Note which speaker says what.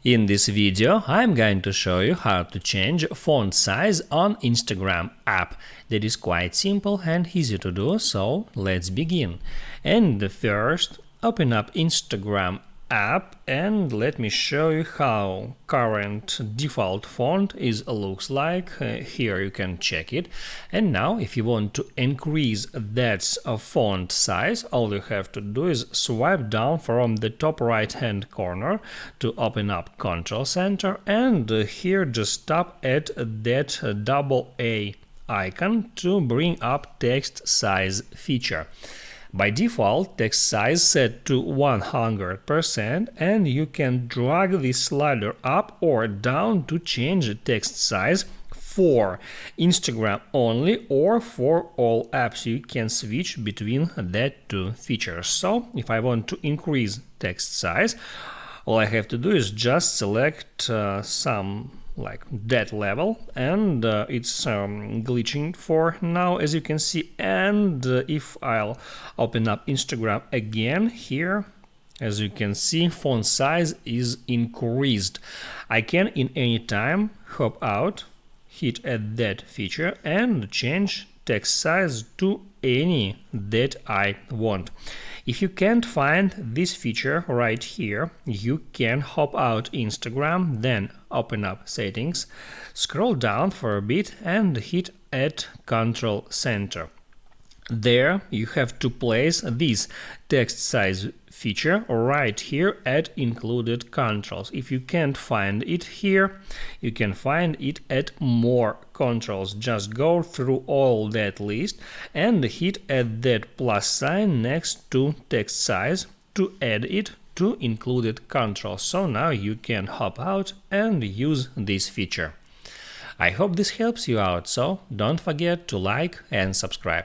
Speaker 1: In this video, I'm going to show you how to change font size on Instagram app. That is quite simple and easy to do, so let's begin. And first, open up Instagram app and let me show you how current default font looks like. Here you can check it. And now if you want to increase that font size, all you have to do is swipe down from the top right hand corner to open up Control Center, and here just tap at that double A icon to bring up text size feature. By default, text size set to 100%, and you can drag this slider up or down to change the text size for Instagram only or for all apps. You can switch between that two features. So if I want to increase text size, all I have to do is just select some like that level, and it's glitching for now, as you can see. And if I'll open up Instagram again, here as you can see, font size is increased. I can in any time hop out, hit at that feature and change text size to any that I want. If you can't find this feature right here, you can hop out Instagram, then open up settings, scroll down for a bit and hit at Control Center. There you have to place this text size feature right here at included controls. If you can't find it here, you can find it at more controls. Just go through all that list and hit at that plus sign next to text size to add it to included controls. So now you can hop out and use this feature. I hope this helps you out, so don't forget to like and subscribe.